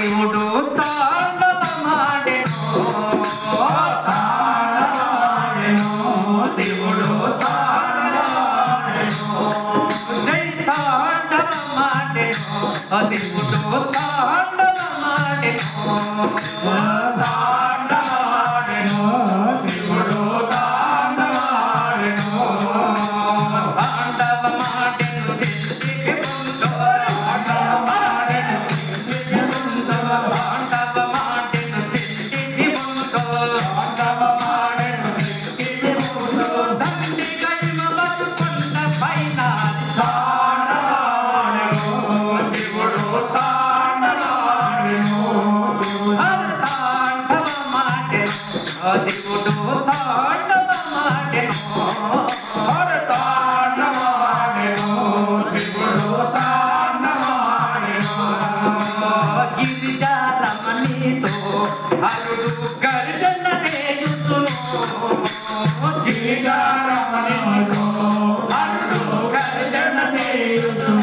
శివుడు తాండవమాడెను తాండవమాడెను శివుడు తాండవమాడెను జై తాండవమాడెను శివుడు తాండవమాడెను తాండవమాడెను శివుడు తాండవమాడెను తాండవమాడెను చిత్తికి ముందు తాండవమాడెను చిత్తికి ముందు తాండవమాడెను చిత్తికి ముందు తాండవమాడెను చిత్తికి ముందు దండి కైమ బతుకొండ పైన తాండవమాడెను శివుడు తాండవమాడెను తాండవమాడెను శివుడు తాండవమాడెను తాండవమాడెను శివుడు తాండవమాడెను గిరిజారమణితో హరుడు గర్జన చేయుచును గిరిజారమణితో హరుడు గర్జన చేయుచును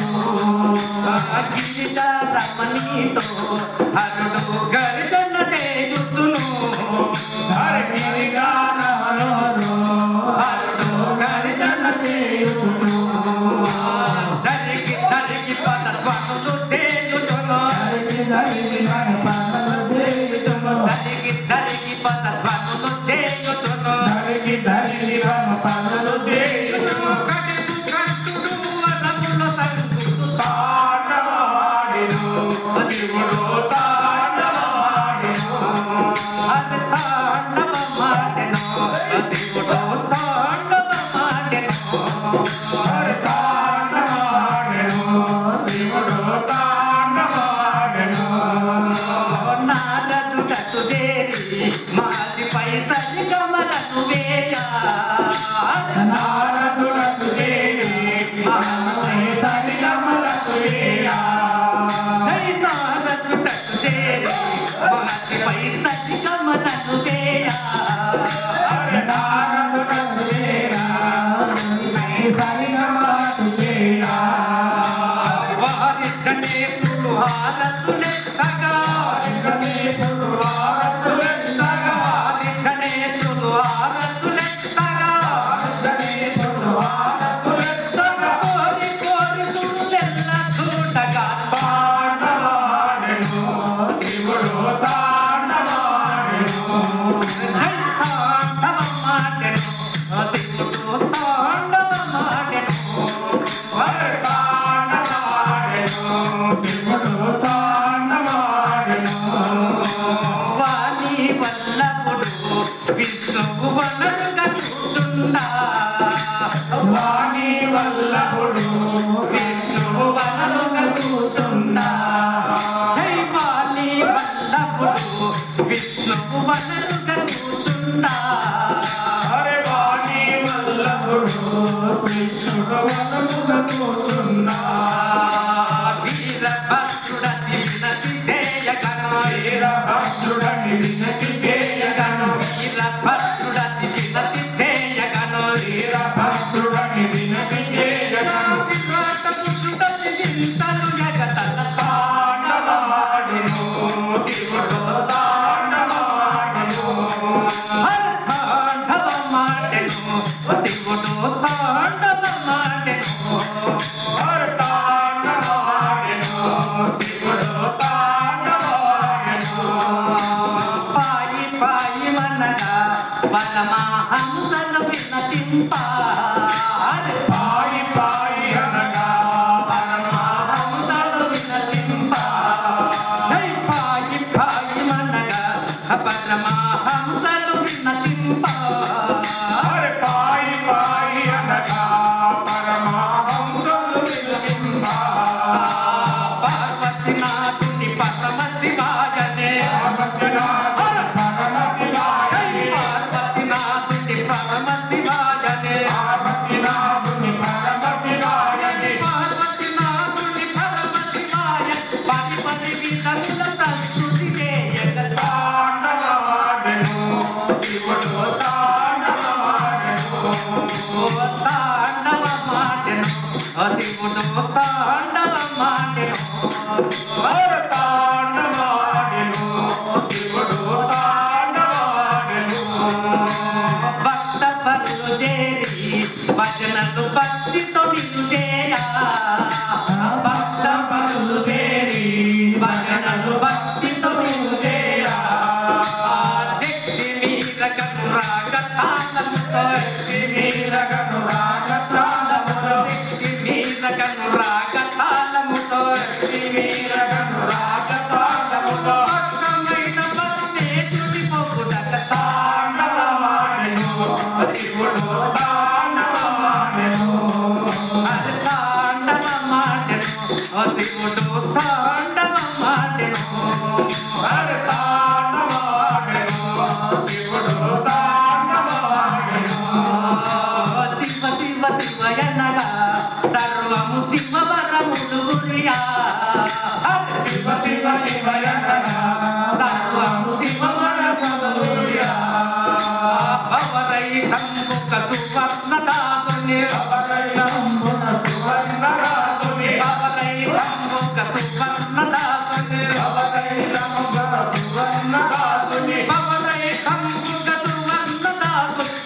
గిరిజారమణితో హరుడు గర్జన చేయుచును గిరిజారమణితో హరుడు గర్జన చేయుచును జరిగి జరిగి పదత్వములు చేయుచును జరిగి జరిగి పదత్వములు చేయుచును కడుపు కట్టుడు వరములు సంగుతు తాండవమాడెను శివుడు తాండవమాడెను అది తాండవమాడెను శివుడు తాండవమాడెను తాండవమాడెను శివుడు తాండవమాడెను నారదుడటు చేరి మాదిపై సరి కమలను వేయ నారదుడటు చేరి మాదిపై సరి కమలను వేయ జై నారదుడటు చేరి మాదిపై సరి కమలను వేయ నారదుడటు చేరి సరి కమలను వేయ వారిచనే తులుహారతులెత్తగా వారిచనే తులుహారతులెత్తగా వారిచనే తులుహారతులెత్తగా వారిచనే తులుహారతులెత్తగా కోరి కోరి తులెల్ల చూడగా తాండవమాడెను శివుడు తాండవమాడెను జై తాండవమాడెను శివుడు తాండవమాడెను తాండవమాడెను శివుడు తాండవమాడెను వాణి వల్లభుడు విష్ణువు వనరుగా కూర్చున్నా వాణి వల్లభుడు విష్ణువు వనరుగా కూర్చున్నా జై వాణి వల్లభుడు విష్ణువు వనరుగా కూర్చున్నా అరే వాణి వల్లభుడు విష్ణువు వనరుగా కూర్చున్నా వీరభద్రుడని వినతి చేయగను వీరభద్రుడని వినతి చేయగను వీరభద్రుడని వినతి చేయగను వీరభద్రుడని వినతి చేయగను విశ్వాసముసుడని వింతలు జగతల తాండవమాడెను శివుడు తాండవమాడెను తాండవమాడెను శివుడు తాండవమాడెను తాండవమాడెను శివుడు తాండవమాడెను పాయి పాయి మనగా పరమహంసలు వినతింప పాయి పాయి అనగా పరమహంసలు వినతింప జై పాయి పాయి మనగా పరమహంసలు వినతింప పాయి పాయి అనగా పరమహంసలు వినతింప పార్వతీనాథుని పరమ శివాయనే పార్వతీనాథుని పరమ శివాయనే పార్వతీనాథుని పరమ శివాయనే పార్వతీనాథుని పరమ శివాయ పది పది విధముల ప్రస్తుతి చేయగ తాండవమాడెను శివుడు తాండవమాడెను తాండవమాడెను శివుడు తాండవమాడెను తాండవమాడెను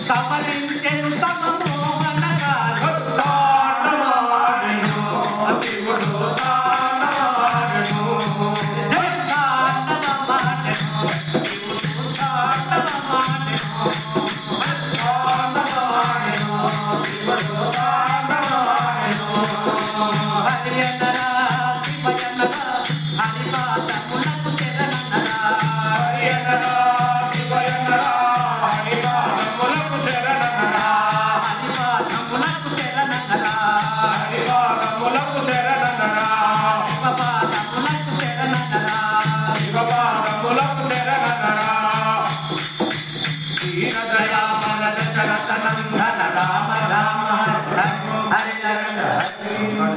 సవరించెను తమ మోహన గారు రామ రామ హరి హరి